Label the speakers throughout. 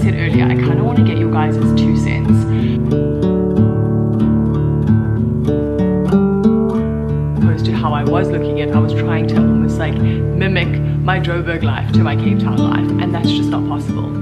Speaker 1: said earlier, I kind of want to get your guys' 2 cents. Opposed to how I was looking at, I was trying to almost like mimic my Joburg life to my Cape Town life, and that's just not possible.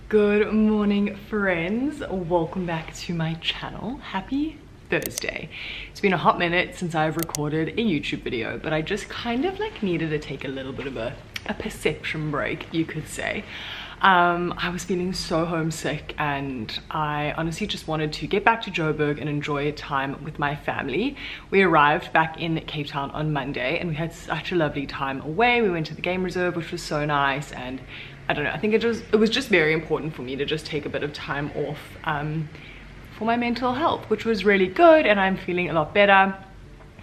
Speaker 1: Good morning, friends. Welcome back to my channel. Happy Thursday. It's been a hot minute since I've recorded a YouTube video, but I just kind of like needed to take a little bit of a perception break, you could say. I was feeling so homesick, and I honestly just wanted to get back to Joburg and enjoy time with my family. We arrived back in Cape Town on Monday, and we had such a lovely time away. We went to the game reserve, which was so nice, and I don't know, I think it was just very important for me to just take a bit of time off for my mental health, which was really good, and I'm feeling a lot better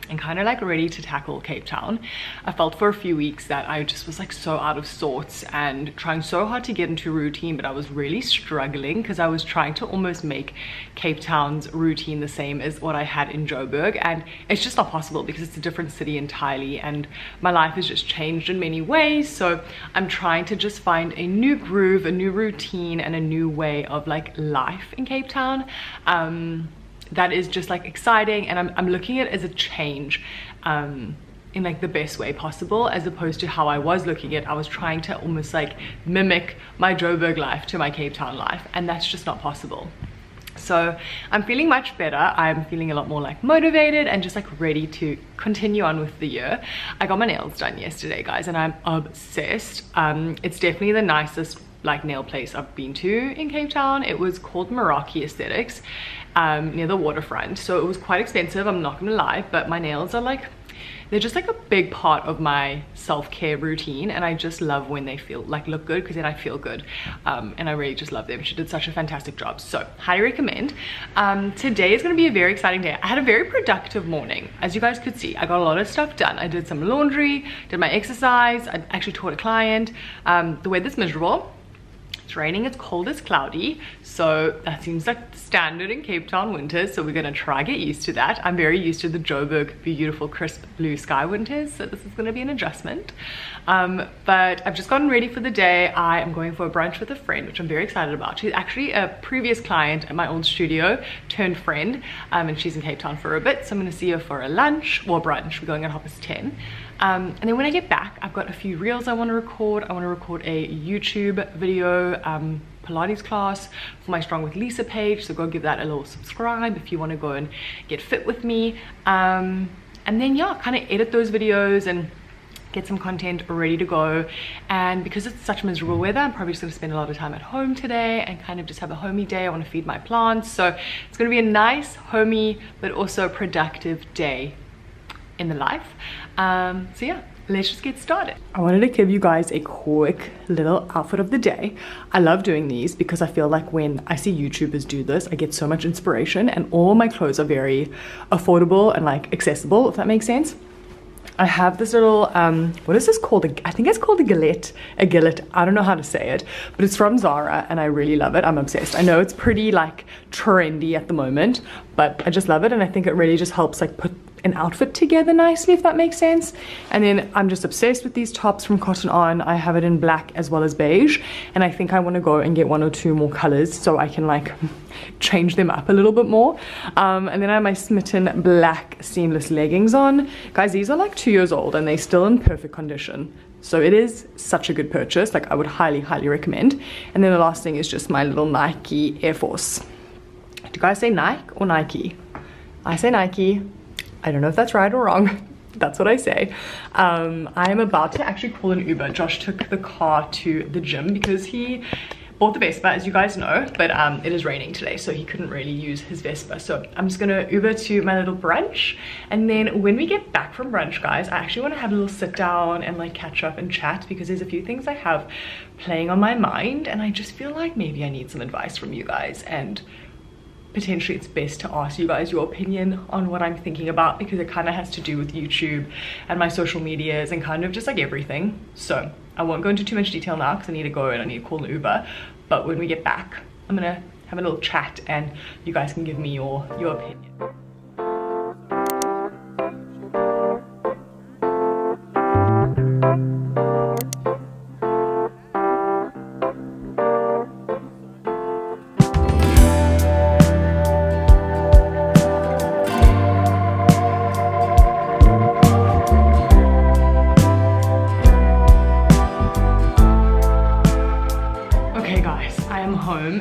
Speaker 1: and kind of like ready to tackle Cape Town. I felt for a few weeks that I just was like so out of sorts and trying so hard to get into routine, but I was really struggling because I was trying to almost make Cape Town's routine the same as what I had in Joburg, and it's just not possible because it's a different city entirely, and my life has just changed in many ways. So I'm trying to just find a new groove, a new routine, and a new way of like life in Cape Town. That is just like exciting, and I'm looking at it as a change in like the best way possible, as opposed to how I was looking at. I was trying to almost like mimic my Joburg life to my Cape Town life, and that's just not possible. So I'm feeling much better. I'm feeling a lot more like motivated and just like ready to continue on with the year. I got my nails done yesterday, guys, and I'm obsessed. It's definitely the nicest like nail place I've been to in Cape Town. It was called Meraki Aesthetics, near the waterfront, so it was quite expensive, I'm not gonna lie, but my nails are like, they're just like a big part of my self-care routine, and I just love when they feel like look good, because then I feel good, and I really just love them. She did such a fantastic job, so highly recommend. Today is going to be a very exciting day. I had a very productive morning, as you guys could see. I got a lot of stuff done. I did some laundry, did my exercise, I actually taught a client. The weather's miserable. It's raining, it's cold, it's cloudy, so that seems like standard in Cape Town winters, so we're gonna try get used to that. I'm very used to the Joburg beautiful crisp blue sky winters, so this is gonna be an adjustment. But I've just gotten ready for the day. I am going for a brunch with a friend, which I'm very excited about. She's actually a previous client at my old studio turned friend, and she's in Cape Town for a bit, so I'm gonna see her for a lunch or brunch. We're going at 10:30. And then when I get back, I've got a few reels I want to record. I want to record a YouTube video Pilates class for my Strong with Lisa page, so go give that a little subscribe if you want to go and get fit with me. And then yeah, kind of edit those videos and get some content ready to go. And because it's such miserable weather, I'm probably just going to spend a lot of time at home today and kind of just have a homey day. I want to feed my plants, so it's going to be a nice homey but also productive day in the life. So yeah, let's just get started. I wanted to give you guys a quick little outfit of the day. I love doing these because I feel like when I see YouTubers do this, I get so much inspiration, and all my clothes are very affordable and like accessible, if that makes sense. I have this little, what is this called? I think it's called a gillet. I don't know how to say it, but it's from Zara and I really love it. I'm obsessed. I know it's pretty like trendy at the moment, but I just love it, and I think it really just helps like put an outfit together nicely, if that makes sense. And then I'm just obsessed with these tops from Cotton On. I have it in black as well as beige, and I think I want to go and get 1 or 2 more colors so I can like change them up a little bit more. And then I have my Smitten black seamless leggings on. Guys, these are like 2 years old and they're still in perfect condition, so it is such a good purchase. Like, I would highly recommend. And then the last thing is just my little Nike Air Force. Do you guys say Nike or Nike? I say Nike. I don't know if that's right or wrong. That's what I say. I am about to actually call an Uber. Josh took the car to the gym because he bought the Vespa, as you guys know, but it is raining today, so he couldn't really use his Vespa. So I'm just gonna Uber to my little brunch, and then when we get back from brunch, guys, I actually want to have a little sit down and like catch up and chat, because there's a few things I have playing on my mind, and I just feel like maybe I need some advice from you guys, and potentially it's best to ask you guys your opinion on what I'm thinking about, because it kind of has to do with YouTube and my social medias and kind of just like everything. So I won't go into too much detail now because I need to go and I need to call an Uber, but when we get back I'm gonna have a little chat and you guys can give me your opinion.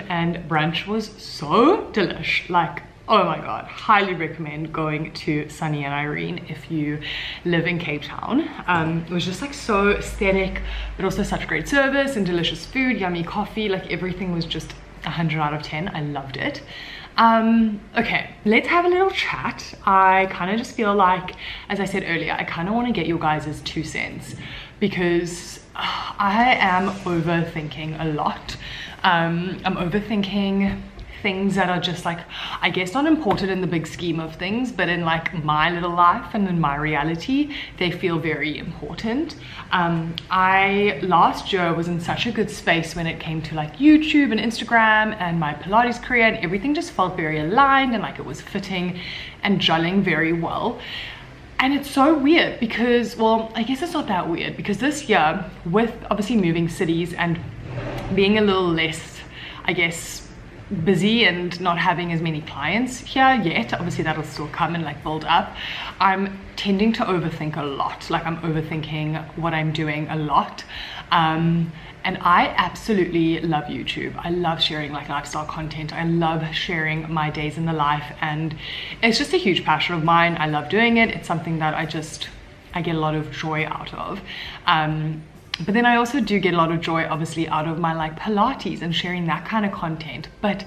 Speaker 1: And brunch was so delish. Like, oh my god, highly recommend going to Sunny and Irene if you live in Cape Town. It was just like so aesthetic, but also such great service and delicious food, yummy coffee. Like, everything was just 100 out of 10. I loved it. Okay, let's have a little chat. I kind of just feel like, as I said earlier, I kind of want to get your guys' 2 cents, because I am overthinking a lot. I'm overthinking things that are just like, I guess not important in the big scheme of things, but in like my little life and in my reality, they feel very important. I last year was in such a good space when it came to like YouTube and Instagram and my Pilates career, and everything just felt very aligned and like it was fitting and gelling very well. And it's so weird because, well, I guess it's not that weird, because this year, with obviously moving cities and being a little less, I guess, busy and not having as many clients here yet, obviously that'll still come and like build up, I'm tending to overthink a lot. Like, I'm overthinking what I'm doing a lot. And I absolutely love YouTube. I love sharing like lifestyle content. I love sharing my days in the life, and it's just a huge passion of mine. I love doing it. It's something that I get a lot of joy out of. But then I also do get a lot of joy obviously out of my like Pilates and sharing that kind of content, but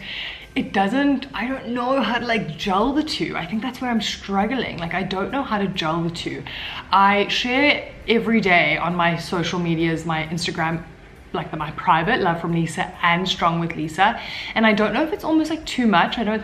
Speaker 1: it doesn't, I don't know how to like gel the two. I think that's where I'm struggling. Like, I don't know how to gel the two. I share every day on my social medias, my Instagram, like my private Love from Lisa and Strong with Lisa, and I don't know if it's almost like too much. I don't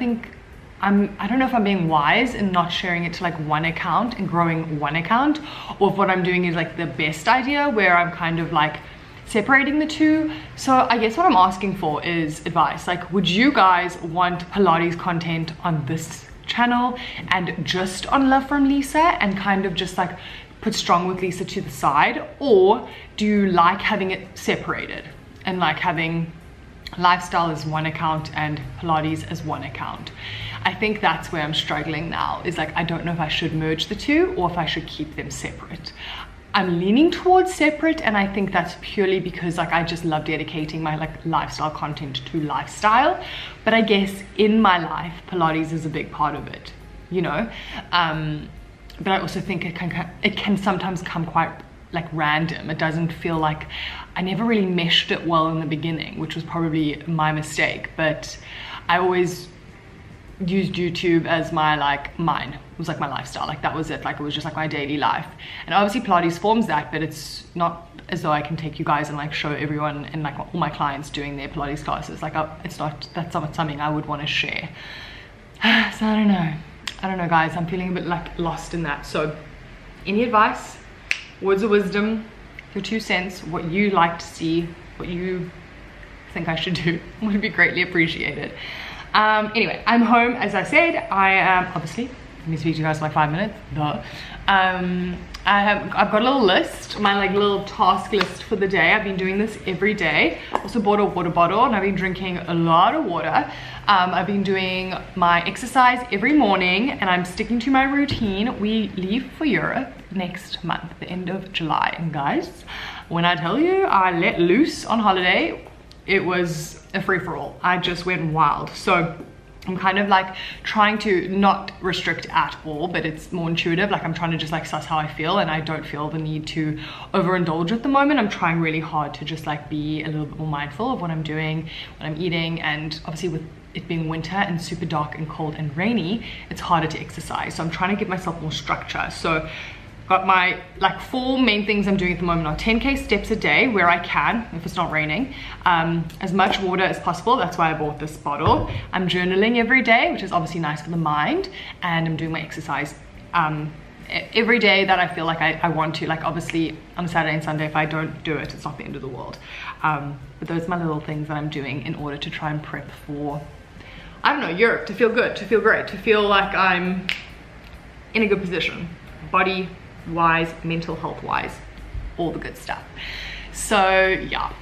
Speaker 1: know if I'm being wise in not sharing it to like one account and growing one account, or if what I'm doing is like the best idea where I'm kind of like separating the two. So I guess what I'm asking for is advice. Like, would you guys want Pilates content on this channel and just on Love from Lisa and kind of just like put Strong with Lisa to the side, or do you like having it separated and like having lifestyle as one account and Pilates as one account? I think that's where I'm struggling now, is like, I don't know if I should merge the two or if I should keep them separate. I'm leaning towards separate, and I think that's purely because like I just love dedicating my like lifestyle content to lifestyle, but I guess in my life Pilates is a big part of it, you know. But I also think it can sometimes come quite like random. It doesn't feel like, I never really meshed it well in the beginning, which was probably my mistake. But I always used YouTube as my like mine. It was like my lifestyle. Like, that was it. Like, it was just like my daily life. And obviously Pilates forms that, but it's not as though I can take you guys and like show everyone and like all my clients doing their Pilates classes. Like, that's not something I would want to share. So I don't know guys, I'm feeling a bit like lost in that. So any advice, words of wisdom, your 2 cents, what you like to see, what you think I should do, would be greatly appreciated. Anyway, I'm home. As I said, I am obviously Let me speak to you guys for like 5 minutes. Duh. I've got a little list, my like little task list for the day. I've been doing this every day. Also bought a water bottle and I've been drinking a lot of water. I've been doing my exercise every morning and I'm sticking to my routine. We leave for Europe next month, the end of July. And guys, when I tell you I let loose on holiday, it was a free-for-all. I just went wild. So I'm kind of like trying to not restrict at all, but it's more intuitive. Like I'm trying to just like suss how I feel, and I don't feel the need to overindulge at the moment. I'm trying really hard to just like be a little bit more mindful of what I'm doing, what I'm eating, and obviously with it being winter and super dark and cold and rainy, it's harder to exercise. So I'm trying to give myself more structure. So got my like 4 main things I'm doing at the moment are 10k steps a day where I can, if it's not raining, as much water as possible. That's why I bought this bottle. I'm journaling every day, which is obviously nice for the mind, and I'm doing my exercise every day that I feel like I want to. Like obviously on Saturday and Sunday, if I don't do it, it's not the end of the world. But those are my little things that I'm doing in order to try and prep for, I don't know, Europe, to feel good, to feel great, to feel like I'm in a good position, body wise, mental health wise, all the good stuff. So yeah,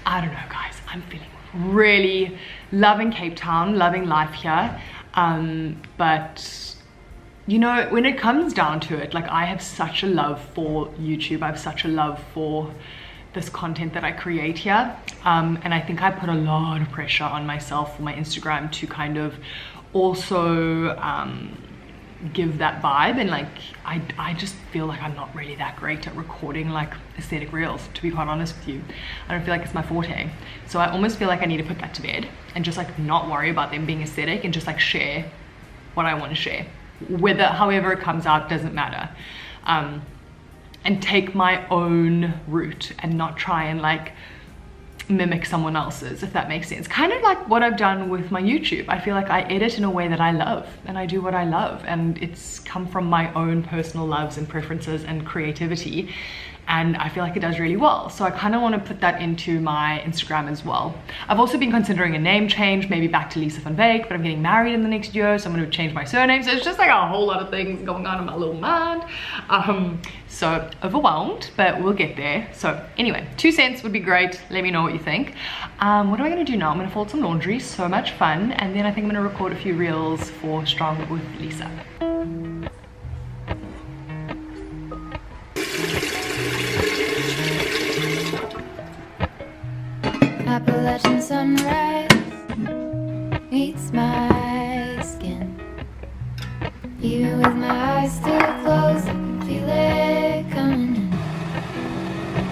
Speaker 1: I don't know guys, I'm feeling really loving Cape Town, loving life here, but you know, when it comes down to it, like I have such a love for YouTube, I have such a love for this content that I create here, and I think I put a lot of pressure on myself for my Instagram to kind of also give that vibe, and like I just feel like I'm not really that great at recording like aesthetic reels, to be quite honest with you. I don't feel like it's my forte, so I almost feel like I need to put that to bed and just like not worry about them being aesthetic and just like share what I want to share, whether however it comes out doesn't matter, and take my own route and not try and like mimic someone else's, if that makes sense. Kind of like what I've done with my YouTube. I feel like I edit in a way that I love and I do what I love, and it's come from my own personal loves and preferences and creativity, and I feel like it does really well. So I kind of want to put that into my Instagram as well. I've also been considering a name change, maybe back to Lisa van Veek, but I'm getting married in the next year, so I'm going to change my surname. So it's just like a whole lot of things going on in my little mind. So overwhelmed, but we'll get there. So anyway, 2 cents would be great. Let me know what you think. What am I going to do now? I'm going to fold some laundry, so much fun, and then I think I'm going to record a few reels for Strong with Lisa.
Speaker 2: Appalachian sunrise meets my skin. Even with my eyes still closed, I can feel it coming in.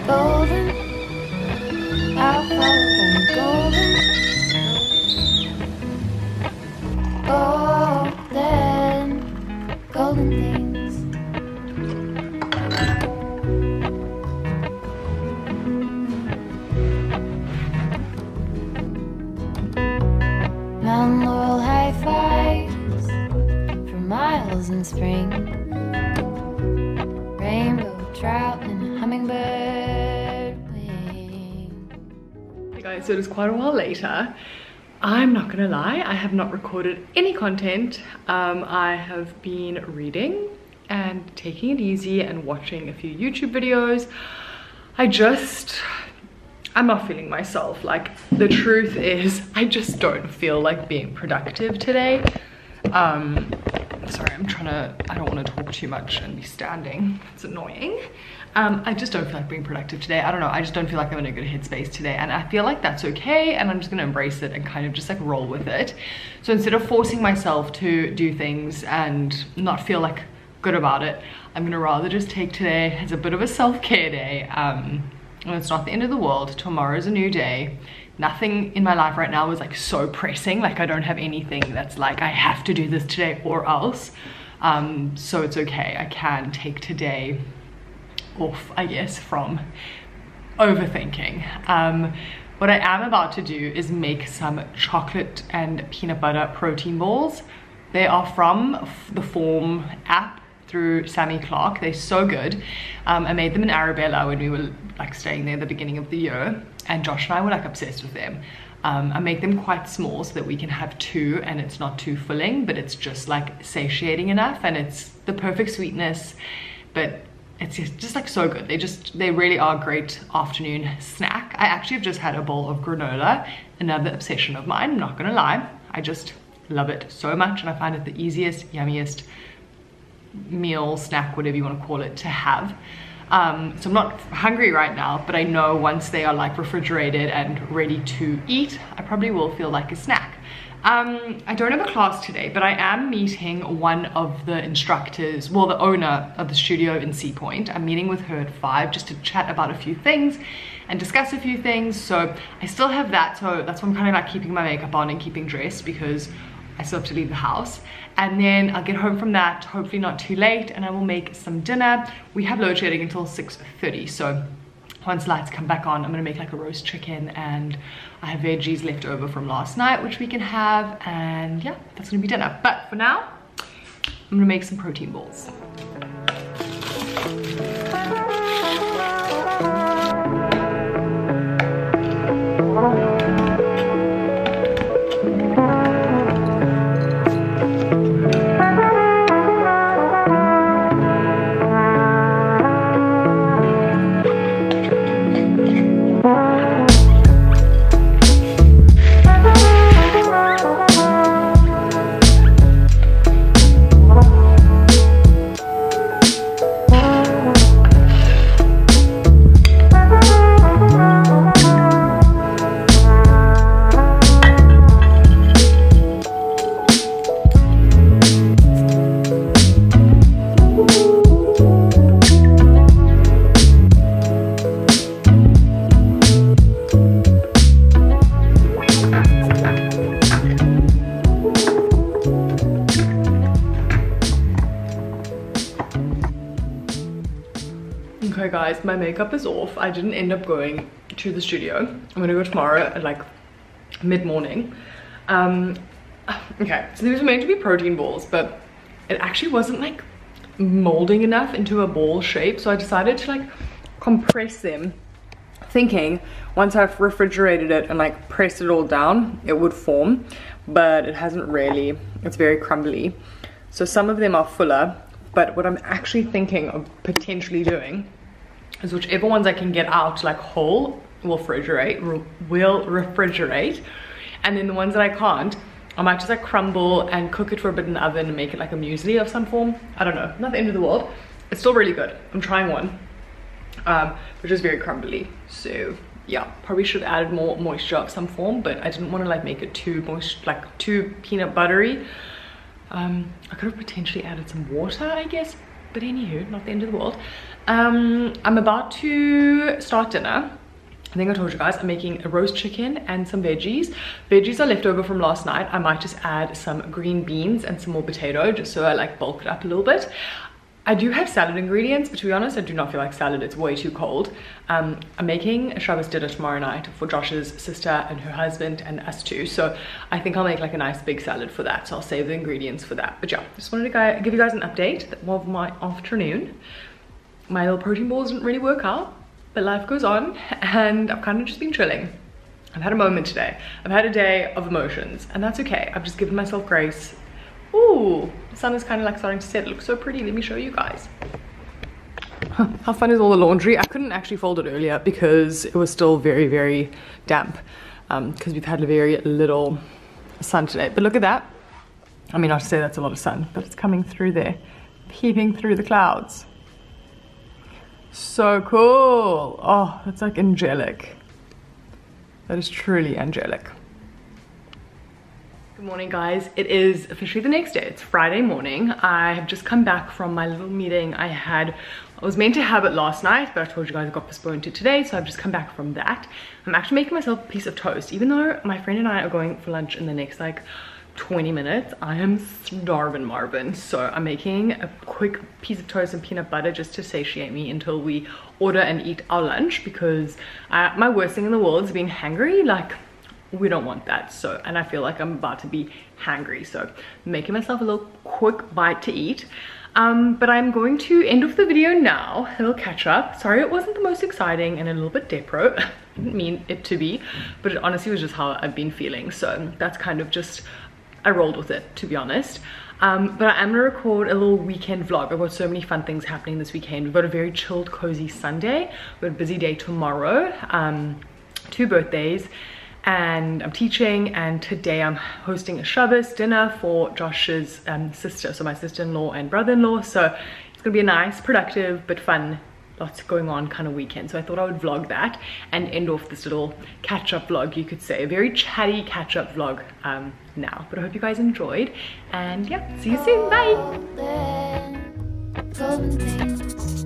Speaker 2: Golden, I'll follow golden. Golden, golden things. Mountain laurel high fives for miles in spring. Rainbow trout and hummingbird wing.
Speaker 1: Hey guys, so it is quite a while later. I'm not gonna lie, I have not recorded any content. I have been reading and taking it easy and watching a few YouTube videos. I'm not feeling myself. Like, the truth is, I just don't feel like being productive today. Sorry, I don't want to talk too much and be standing. It's annoying. I just don't feel like being productive today. I don't know, I just don't feel like I'm in a good headspace today, and I feel like that's okay, and I'm just gonna embrace it and kind of just like roll with it. So instead of forcing myself to do things and not feel like good about it, I'm gonna rather just take today as a bit of a self-care day. And it's not the end of the world. Tomorrow's a new day. Nothing in my life right now is like so pressing. Like I don't have anything that's like I have to do this today or else. So it's okay. I can take today off, I guess, from overthinking. What I am about to do is make some chocolate and peanut butter protein balls. They are from the Form app through Sammy Clark. They're so good. I made them in Arabella when we were like staying there at the beginning of the year, and Josh and I were like obsessed with them. I make them quite small so that we can have two and it's not too filling, but it's just like satiating enough, and it's the perfect sweetness, but it's just like so good. They really are a great afternoon snack. I actually have just had a bowl of granola, another obsession of mine, I'm not gonna lie. I just love it so much, and I find it the easiest, yummiest meal, snack, whatever you want to call it, to have. So I'm not hungry right now, but I know once they are like refrigerated and ready to eat, I probably will feel like a snack. I don't have a class today, but I am meeting one of the instructors, well, the owner of the studio in Sea Point. I'm meeting with her at 5 just to chat about a few things and discuss a few things. So I still have that, so that's why I'm kind of like keeping my makeup on and keeping dressed, because I still have to leave the house. And then I'll get home from that, hopefully not too late, and I will make some dinner. We have load shedding until 6:30, so once lights come back on, I'm gonna make like a roast chicken, and I have veggies left over from last night which we can have, and yeah, that's gonna be dinner. But for now, I'm gonna make some protein balls. Okay guys, my makeup is off. I didn't end up going to the studio. I'm gonna go tomorrow at like mid-morning. Okay, so these were meant to be protein balls, but it actually wasn't like molding enough into a ball shape, so I decided to like compress them, thinking once I've refrigerated it and like pressed it all down it would form, but it hasn't really. It's very crumbly, so some of them are fuller. But what I'm actually thinking of potentially doing is whichever ones I can get out like whole will refrigerate, and then the ones that I can't, I might just like crumble and cook it for a bit in the oven and make it like a muesli of some form. I don't know, not the end of the world. It's still really good. I'm trying one, which is very crumbly. So yeah, probably should have added more moisture of some form, but I didn't want to like make it too moist, like too peanut buttery. I could have potentially added some water, I guess, but anywho, not the end of the world. I'm about to start dinner. I think I told you guys I'm making a roast chicken and some veggies. Veggies are left over from last night. I might just add some green beans and some more potato just so I like bulk it up a little bit. I do have salad ingredients, but to be honest, I do not feel like salad. It's way too cold. I'm making a Shabbos dinner tomorrow night for Josh's sister and her husband and us too. So I think I'll make like a nice big salad for that. So I'll save the ingredients for that. But yeah, just wanted to give you guys an update of my afternoon. My little protein balls didn't really work out, but life goes on, and I've kind of just been chilling. I've had a moment today. I've had a day of emotions, and that's okay. I've just given myself grace. Ooh, the sun is kind of like starting to set. It looks so pretty. Let me show you guys. How fun is all the laundry? I couldn't actually fold it earlier because it was still very, very damp, because we've had a very little sun today. But look at that. I mean, not to say that's a lot of sun, but it's coming through there, peeping through the clouds. So cool. Oh, it's like angelic. That is truly angelic. Good morning guys, it is officially the next day. It's Friday morning. I have just come back from my little meeting I was meant to have it last night, but I told you guys it got postponed to today, so I've just come back from that. I'm actually making myself a piece of toast, even though my friend and I are going for lunch in the next like 20 minutes. I am starving Marvin, so I'm making a quick piece of toast and peanut butter just to satiate me until we order and eat our lunch, because my worst thing in the world is being hangry. Like, we don't want that. So, and I feel like I'm about to be hangry, so I'm making myself a little quick bite to eat. But I'm going to end off the video now, a little catch up. Sorry it wasn't the most exciting and a little bit depro. I didn't mean it to be, but it honestly was just how I've been feeling. So that's kind of just, I rolled with it, to be honest. But I am gonna record a little weekend vlog. I've got so many fun things happening this weekend. We've got a very chilled, cozy Sunday. We've got a busy day tomorrow, 2 birthdays, and I'm teaching, and today I'm hosting a Shabbos dinner for Josh's sister, so my sister-in-law and brother-in-law. So it's gonna be a nice, productive, but fun, lots going on kind of weekend. So I thought I would vlog that and end off this little catch-up vlog, you could say. A very chatty catch-up vlog now. But I hope you guys enjoyed, and yeah, see you soon, bye!
Speaker 2: Golden things.